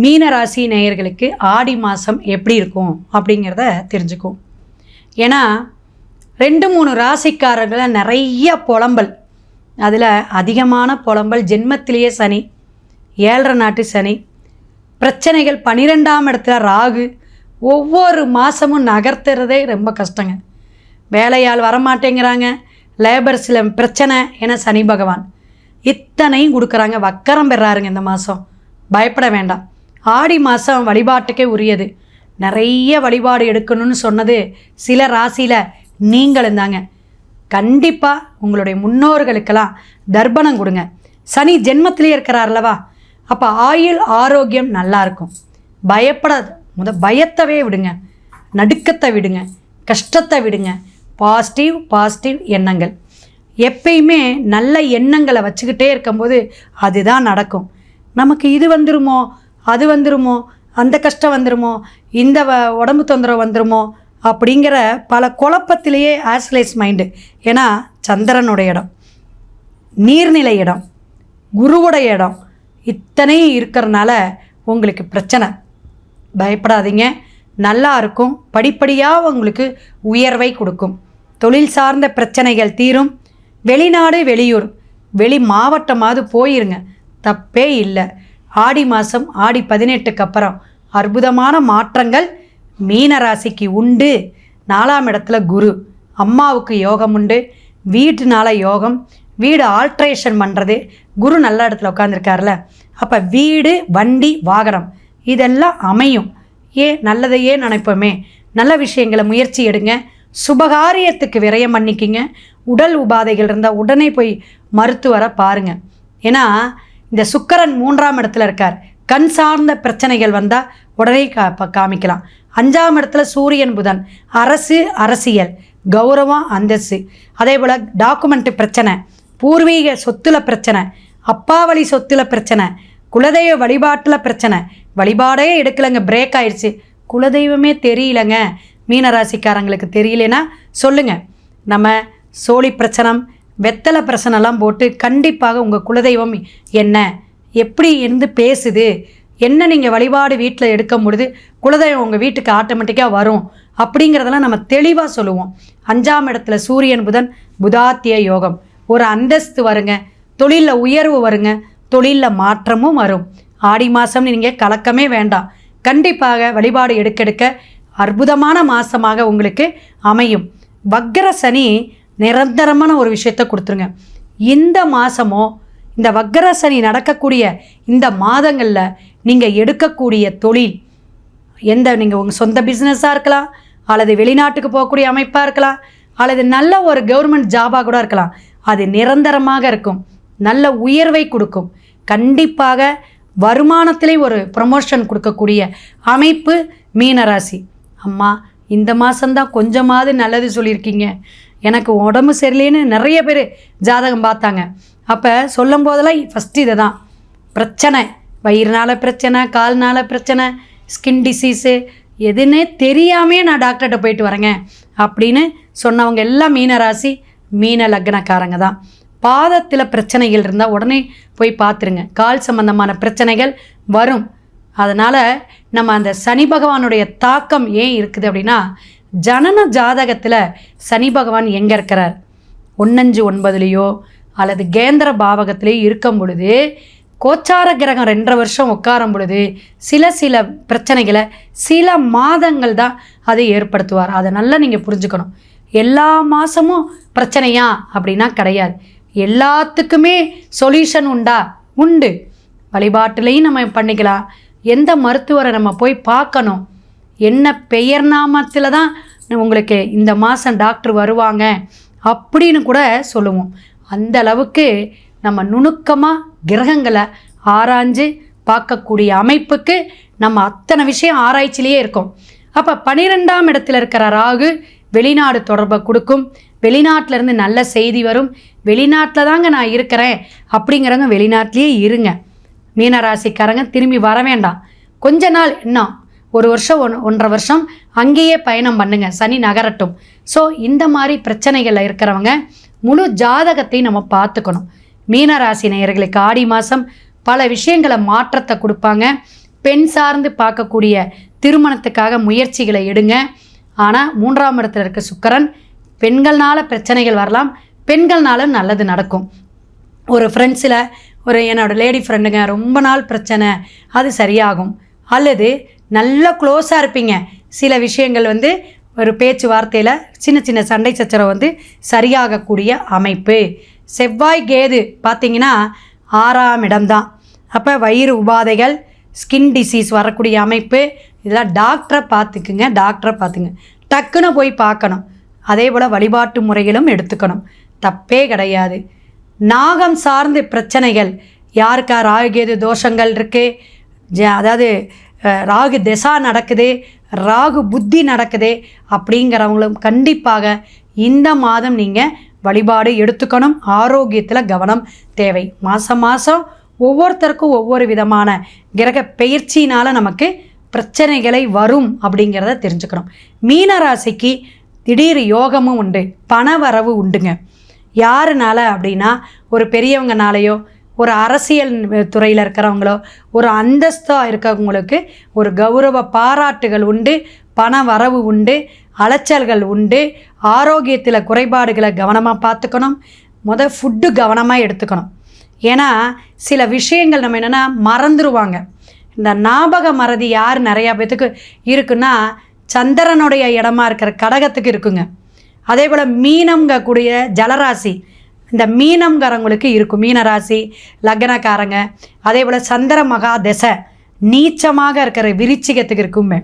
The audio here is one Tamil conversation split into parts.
மீன ராசி நேயர்களுக்கு ஆடி மாதம் எப்படி இருக்கும் அப்படிங்கிறத தெரிஞ்சுக்கும். ஏன்னா 2-3 ராசிக்காரர்களை நிறைய புலம்பல், அதில் அதிகமான புலம்பல் ஜென்மத்திலேயே சனி, 7.5 நாட்டு சனி, பிரச்சனைகள் 12ஆம் இடத்துல ராகு, ஒவ்வொரு மாதமும் நகர்த்துறதே ரொம்ப கஷ்டங்க. வேலையால் வரமாட்டேங்கிறாங்க, லேபர்ஸில் பிரச்சனை என சனி பகவான் இத்தனையும் கொடுக்குறாங்க. வக்கரம் பெறாருங்க இந்த மாதம். பயப்பட வேண்டாம். ஆடி மாதம் வழிபாட்டுக்கே உரியது. நிறைய வழிபாடு எடுக்கணும்னு சொன்னது சில ராசியில் நீங்களும் தாங்க. கண்டிப்பாக உங்களுடைய முன்னோர்களுக்கெல்லாம் தர்ப்பணம் கொடுங்க. சனி ஜென்மத்திலே இருக்கிறார்லவா, அப்போ ஆயுள் ஆரோக்கியம் நல்லாயிருக்கும். பயப்படாது. பயத்தவே விடுங்க, நடுக்கத்தை விடுங்க, கஷ்டத்தை விடுங்க. பாசிட்டிவ் எண்ணங்கள். எப்பயுமே நல்ல எண்ணங்களை வச்சுக்கிட்டே இருக்கும்போது அதுதான் நடக்கும். நமக்கு இது வந்துருமோ, அது வந்துருமோ, அந்த கஷ்டம் வந்துருமோ, இந்த உடம்பு தொந்தரவு வந்துருமோ அப்படிங்கிற பல குழப்பத்திலேயே ஆஸ்லைஸ் மைண்டு. ஏன்னா சந்திரனுடைய இடம், நீர்நிலை இடம், குருவுடைய இடம், இத்தனையும் இருக்கிறனால உங்களுக்கு பிரச்சனை. பயப்படாதீங்க, நல்லா இருக்கும். படிப்படியாக உங்களுக்கு உயர்வை கொடுக்கும். தொழில் சார்ந்த பிரச்சனைகள் தீரும். வெளிநாடு, வெளியூர், வெளி மாவட்டமாவது போயிருங்க, தப்பே இல்லை. ஆடி மாதம், ஆடி 18க்கு அப்புறம் அற்புதமான மாற்றங்கள் மீன ராசிக்கு உண்டு. 4ஆம் இடத்துல குரு, அம்மாவுக்கு யோகம் உண்டு. வீட்டுனால யோகம், வீடு ஆல்ட்ரேஷன் பண்ணுறது, குரு நல்ல இடத்துல உட்காந்துருக்காருல, அப்போ வீடு, வண்டி, வாகனம் இதெல்லாம் அமையும். நல்லதையே நினைப்போமே. நல்ல விஷயங்களை முயற்சி எடுங்க. சுபகாரியத்துக்கு விரயம் பண்ணிக்கிங்க. உடல் உபாதைகள் இருந்தால் உடனே போய் மருத்துவரை பாருங்கள். ஏன்னா இந்த சுக்கிரன் 3ஆம் இடத்துல இருக்கார். கண் சார்ந்த பிரச்சனைகள் வந்தால் உடனே காமிக்கலாம். 5ஆம் இடத்துல சூரியன் புதன், அரசு, அரசியல், கௌரவம், அந்தஸ்து, அதே போல் டாக்குமெண்ட் பிரச்சனை, பூர்வீக சொத்துல பிரச்சனை, அப்பா வழி சொத்துல பிரச்சனை, குலதெய்வ வழிபாட்டில் பிரச்சனை. வழிபாடே எடுக்கலைங்க, பிரேக் ஆயிடுச்சு. குலதெய்வமே தெரியலங்க. மீனராசிக்காரங்களுக்கு தெரியலனா சொல்லுங்கள். நம்ம சோழி பிரச்சனம், வெத்தலை பிரச்சனைலாம் போட்டு கண்டிப்பாக உங்கள் குலதெய்வம் என்ன, எப்படி இருந்து பேசுது, என்ன நீங்கள் வழிபாடு வீட்டில் எடுக்கும் பொழுது குலதெய்வம் உங்கள் வீட்டுக்கு ஆட்டோமேட்டிக்காக வரும் அப்படிங்கிறதெல்லாம் நம்ம தெளிவாக சொல்லுவோம். 5ஆம் இடத்துல சூரியன் புதன், புதாத்திய யோகம், ஒரு அந்தஸ்து வருங்க, தொழிலில் உயர்வு வருங்க, தொழிலில் மாற்றமும் வரும். ஆடி மாதம்னு நீங்கள் கலக்கமே வேண்டாம். கண்டிப்பாக வழிபாடு எடுக்க அற்புதமான மாதமாக உங்களுக்கு அமையும். வக்ர சனி நிரந்தரமான ஒரு விஷயத்தை கொடுத்துருங்க. இந்த மாதமோ, இந்த வக்ர சனி நடக்கக்கூடிய இந்த மாதங்களில் நீங்கள் எடுக்கக்கூடிய தொழில் நீங்கள் உங்கள் சொந்த பிஸ்னஸாக இருக்கலாம், அல்லது வெளிநாட்டுக்கு போகக்கூடிய அமைப்பாக இருக்கலாம், அல்லது நல்ல ஒரு கவர்மெண்ட் ஜாபாக கூட இருக்கலாம். அது நிரந்தரமாக இருக்கும், நல்ல உயர்வை கொடுக்கும். கண்டிப்பாக வருமானத்திலே ஒரு ப்ரமோஷன் கொடுக்கக்கூடிய அமைப்பு மீனராசி. அம்மா இந்த மாதம்தான் கொஞ்சமாவது நல்லது சொல்லியிருக்கீங்க, எனக்கு உடம்பு சரியில்லைன்னு நிறைய பேர் ஜாதகம் பார்த்தாங்க. அப்போ சொல்லும் போதெல்லாம் ஃபஸ்ட்டு இதை தான் பிரச்சனை, வயிறுனால பிரச்சனை, கால்னால பிரச்சனை, ஸ்கின் டிசீஸு, எதுன்னே தெரியாமே நான் டாக்டர்கிட்ட போயிட்டு வரேங்க அப்படின்னு சொன்னவங்க எல்லாம் மீனராசி, மீன லக்னக்காரங்க தான். பாதத்தில் பிரச்சனைகள் இருந்தால் உடனே போய் பார்த்துருங்க. கால் சம்பந்தமான பிரச்சனைகள் வரும். அதனால் நம்ம அந்த சனி பகவானுடைய தாக்கம் ஏன் இருக்குது அப்படின்னா, ஜனன ஜாதகத்தில் சனி பகவான் எங்கே இருக்கிறார், 1-5-9 அல்லது கேந்திர பாவகத்திலேயோ இருக்கும் பொழுது, கோச்சார கிரகம் 2.5 வருஷம் உட்காரும் பொழுது சில பிரச்சனைகளை சில மாதங்கள் தான் அதை ஏற்படுத்துவார். அதை நல்லா நீங்கள் புரிஞ்சுக்கணும். எல்லா மாதமும் பிரச்சனையா அப்படின்னா கிடையாது. எல்லாத்துக்குமே சொல்யூஷன் உண்டு. வழிபாட்டிலையும் நம்ம பண்ணிக்கலாம். எந்த மருத்துவரை நம்ம போய் பார்க்கணும், என்ன பெயர் நாமத்தில் தான் உங்களுக்கு இந்த மாதம் டாக்டர் வருவாங்க அப்படின்னு கூட சொல்லுவோம். அந்த அளவுக்கு நம்ம நுணுக்கமாக கிரகங்களை ஆராய்ஞ்சு பார்க்கக்கூடிய அமைப்புக்கு நம்ம அத்தனை விஷயம் ஆராய்ச்சிலேயே இருக்கோம். அப்போ 12ஆம் இடத்துல இருக்கிற ராகு வெளிநாடு தொடர்பை கொடுக்கும். வெளிநாட்டிலேருந்து நல்ல செய்தி வரும். வெளிநாட்டில் தாங்க நான் இருக்கிறேன் அப்படிங்கிறவங்க வெளிநாட்டிலேயே இருங்க. மீனராசிக்காரங்க திரும்பி வர வேண்டாம். கொஞ்ச நாள், இன்னும் 1 வருஷம் 1.5 வருஷம் அங்கேயே பயணம் பண்ணுங்க, சனி நகரட்டும். ஸோ இந்த மாதிரி பிரச்சனைகளில் இருக்கிறவங்க முழு ஜாதகத்தை நம்ம பார்த்துக்கணும். மீனராசி நேயர்களுக்கு ஆடி மாதம் பல விஷயங்களை மாற்றத்தை கொடுப்பாங்க. பெண் சார்ந்து பார்க்கக்கூடிய திருமணத்துக்காக முயற்சிகளை எடுங்க. ஆனால் 3ஆம் இடத்துல இருக்க சுக்கிரன் பெண்கள்னால பிரச்சனைகள் வரலாம், பெண்கள்னாலும் நல்லது நடக்கும். ஒரு ஃப்ரெண்ட்ஸில் என்னோடய லேடி ஃப்ரெண்டுங்க ரொம்ப நாள் பிரச்சனை, அது சரியாகும். அல்லது நல்ல க்ளோஸாக இருப்பீங்க, சில விஷயங்கள் ஒரு பேச்சுவார்த்தையில் சின்ன சின்ன சண்டை சச்சரவு சரியாகக்கூடிய அமைப்பு. செவ்வாய் கேது பார்த்திங்கன்னா 6ஆம் இடம்தான். அப்போ வயிறு உபாதைகள், ஸ்கின் டிசீஸ் வரக்கூடிய அமைப்பு, இதெல்லாம் டாக்டரை பார்த்துக்குங்க. டக்குன்னு போய் பார்க்கணும். அதே போல் வழிபாட்டு முறைகளும் எடுத்துக்கணும், தப்பே கிடையாது. நாகம் சார்ந்த பிரச்சனைகள், யாருக்கா ராகுகேது தோஷங்கள் இருக்குது, அதாவது ராகு திசா நடக்குது, ராகு புத்தி நடக்குது அப்படிங்கிறவங்களும் கண்டிப்பாக இந்த மாதம் நீங்கள் வழிபாடு எடுத்துக்கணும். ஆரோக்கியத்தில் கவனம் தேவை. மாதம் ஒவ்வொருத்தருக்கும் ஒவ்வொரு விதமான கிரக பெயர்ச்சினால் நமக்கு பிரச்சனைகளை வரும் அப்படிங்கிறத தெரிஞ்சுக்கணும். மீன ராசிக்கு திடீர் யோகமும் உண்டு, பண வரவு உண்டுங்க. யாருனால அப்படின்னா ஒரு பெரியவங்கனாலேயோ, ஒரு அரசியல் துறையில் இருக்கிறவங்களோ, ஒரு அந்தஸ்தாக இருக்கிறவங்களுக்கு ஒரு கௌரவ பாராட்டுகள் உண்டு, பண வரவு உண்டு, அலைச்சல்கள் உண்டு. ஆரோக்கியத்தில் குறைபாடுகளை கவனமாக பார்த்துக்கணும். ஃபுட்டு கவனமாக எடுத்துக்கணும். ஏன்னா சில விஷயங்கள் நம்ம என்னென்னா மறந்துடுவாங்க. இந்த ஞாபக மறதி யார் நிறையா பேத்துக்கு இருக்குன்னா சந்திரனுடைய இடமா இருக்கிற கடகத்துக்கு இருக்குங்க. அதே போல் மீனம்ங்கக்கூடிய ஜலராசி, இந்த மீனம்காரங்களுக்கு இருக்கும், மீனராசி லக்னக்காரங்க. அதே போல் சந்திர மகா தசை நீச்சமாக இருக்கிற விருச்சிகத்துக்கு இருக்குமே.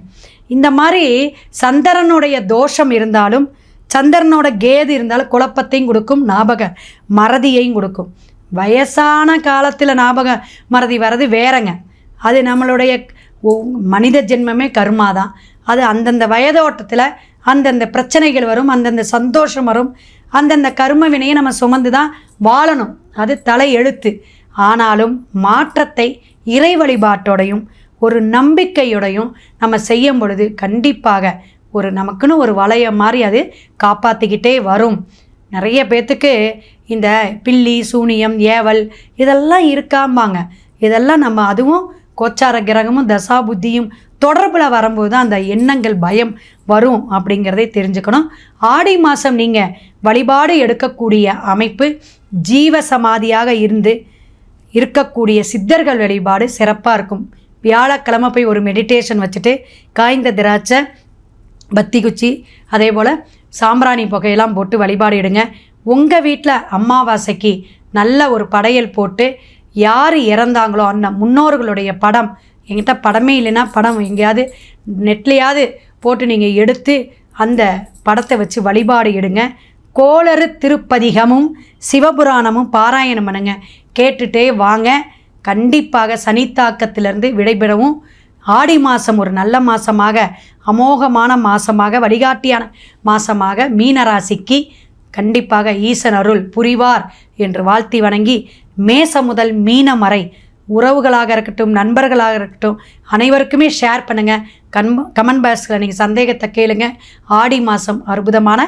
இந்த மாதிரி சந்திரனுடைய தோஷம் இருந்தாலும், சந்திரனோட கேது இருந்தாலும் குழப்பத்தையும் கொடுக்கும், ஞாபக மறதியையும் கொடுக்கும். வயசான காலத்தில் ஞாபக மறதி வர்றது வேறங்க. அது நம்மளுடைய மனித ஜென்மமே கர்மா தான். அது அந்தந்த வயதோட்டத்தில் அந்தந்த பிரச்சனைகள் வரும், அந்தந்த சந்தோஷம் வரும். அந்தந்த கர்ம வினையை நம்ம சுமந்து தான் வாழணும், அது தலை எழுத்து. ஆனாலும் மாற்றத்தை இறை வழிபாட்டோடையும் ஒரு நம்பிக்கையோடையும் நம்ம செய்யும் பொழுது கண்டிப்பாக நமக்குன்னு ஒரு வளையம் மாதிரி அது காப்பாற்றிக்கிட்டே வரும். நிறைய பேர்த்துக்கு இந்த பில்லி சூனியம் ஏவல் இதெல்லாம் இருக்காம்பாங்க. இதெல்லாம் நம்ம அதுவும் கோச்சார கிரகமும் தசா புத்தியும் தொடர்பில் வரும்போது தான் அந்த எண்ணங்கள் பயம் வரும் அப்படிங்கிறதை தெரிஞ்சுக்கணும். ஆடி மாதம் நீங்கள் வழிபாடு எடுக்கக்கூடிய அமைப்பு ஜீவ சமாதியாக இருக்கக்கூடிய சித்தர்கள் வழிபாடு சிறப்பாக இருக்கும். வியாழக்கிழமை போய் ஒரு மெடிடேஷன் வச்சுட்டு காய்ந்த திராட்சை, பத்தி குச்சி, அதே போல் சாம்பிராணி புகையெல்லாம் போட்டு வழிபாடு எடுங்க. உங்கள் வீட்டில் அமாவாசைக்கு நல்ல ஒரு படையல் போட்டு யார் இறந்தாங்களோ அந்த முன்னோர்களுடைய படம், என்கிட்ட படமே இல்லைன்னா படம் எங்கேயாவது நெட்லையாவது போட்டு நீங்கள் எடுத்து அந்த படத்தை வச்சு வழிபாடு எடுங்க. கோளறு திருப்பதிகமும் சிவபுராணமும் பாராயணம் பண்ணுங்க, கேட்டுகிட்டே வாங்க. கண்டிப்பாக சனித்தாக்கத்திலிருந்து விடைபெறவும் ஆடி மாதம் ஒரு நல்ல மாதமாக, அமோகமான மாதமாக, வழிகாட்டியான மாதமாக மீனராசிக்கு கண்டிப்பாக ஈசன் அருள் புரிவார் என்று வாழ்த்தி வணங்கி, மேசம் முதல் மீனம் வரை உறவுகளாக இருக்கட்டும், நண்பர்களாக இருக்கட்டும், அனைவருக்குமே ஷேர் பண்ணுங்கள். கமெண்ட் பாக்ஸில் நீங்கள் சந்தேகத்தை கேளுங்க. ஆடி மாதம் அற்புதமான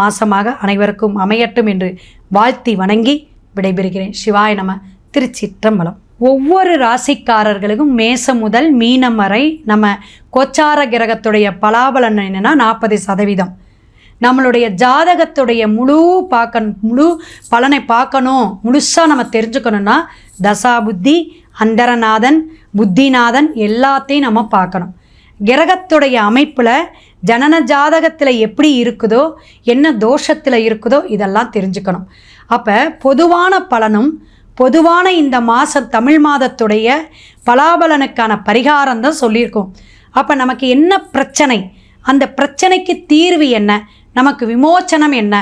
மாதமாக அனைவருக்கும் அமையட்டும் என்று வாழ்த்தி வணங்கி விடைபெறுகிறேன். சிவாய நம. திருச்சிற்றம்பலம். ஒவ்வொரு ராசிக்காரர்களுக்கும் மேசம் முதல் மீனம் வரை நம்ம கோச்சார கிரகத்துடைய பலாபலன் என்னென்னா 40%. நம்மளுடைய ஜாதகத்துடைய முழு பலனை பார்க்கணும், முழுசாக நம்ம தெரிஞ்சுக்கணுன்னா தசா புத்தி, அந்தரநாதன், புத்திநாதன் எல்லாத்தையும் நம்ம பார்க்கணும். கிரகத்துடைய அமைப்பில் ஜனன ஜாதகத்தில் எப்படி இருக்குதோ, என்ன தோஷத்தில் இருக்குதோ இதெல்லாம் தெரிஞ்சுக்கணும். அப்போ பொதுவான பலனும் பொதுவான இந்த மாதம் தமிழ் மாதத்துடைய பலாபலனுக்கான பரிகாரம் தான் சொல்லியிருக்கோம். அப்போ நமக்கு என்ன பிரச்சனை, அந்த பிரச்சனைக்கு தீர்வு என்ன, நமக்கு விமோச்சனம் என்ன,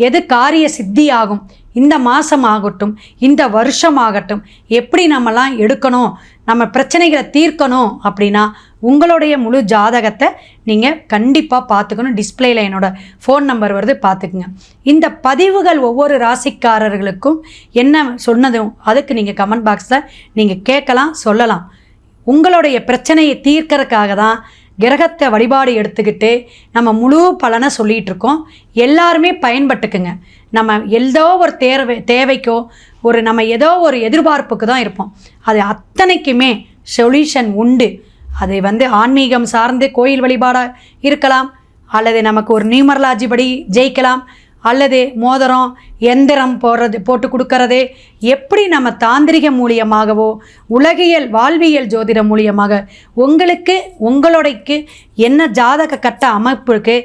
எது காரிய சித்தி ஆகும், இந்த மாதம் ஆகட்டும், இந்த வருஷம் ஆகட்டும், எப்படி நம்மலாம் எடுக்கணும், நம்ம பிரச்சனைகளை தீர்க்கணும் அப்படின்னா உங்களுடைய முழு ஜாதகத்தை நீங்கள் கண்டிப்பாக பார்த்துக்கணும். டிஸ்பிளேயில் என்னோடய ஃபோன் நம்பர் வருது, பார்த்துக்குங்க. இந்த பதிவுகள் ஒவ்வொரு ராசிக்காரர்களுக்கும் என்ன சொன்னதும் அதுக்கு நீங்கள் கமெண்ட் பாக்ஸில் நீங்கள் கேட்கலாம், சொல்லலாம். உங்களுடைய பிரச்சனையை தீர்க்கறதுக்காக தான் கிரகத்தை வழிபாடு எடுத்துக்கிட்டு நம்ம முழு பலனை சொல்லிகிட்டு இருக்கோம். எல்லாருமே பயன்பட்டுக்குங்க. நம்ம ஏதோ ஒரு தேவைக்கோ நம்ம ஏதோ ஒரு எதிர்பார்ப்புக்கு தான் இருப்போம். அது அத்தனைக்குமே சொல்யூஷன் உண்டு. அது ஆன்மீகம் சார்ந்து கோயில் வழிபாடாக இருக்கலாம், அல்லது நமக்கு ஒரு நியூமரலாஜி படி ஜெயிக்கலாம், அல்லது மோதிரம் எந்திரம் போட்டு கொடுக்கறது, எப்படி நம்ம தாந்திரிக மூலியமாகவோ உலகியல் வாழ்வியல் ஜோதிடம் மூலியமாக உங்களுடைக்கு என்ன ஜாதக கட்ட அமைப்புக்கு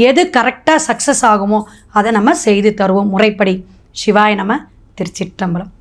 எது கரெக்டாக சக்ஸஸ் ஆகுமோ அதை நம்ம செய்து தருவோம் முறைப்படி. சிவாய நம. திருச்சிற்றம்பலம்.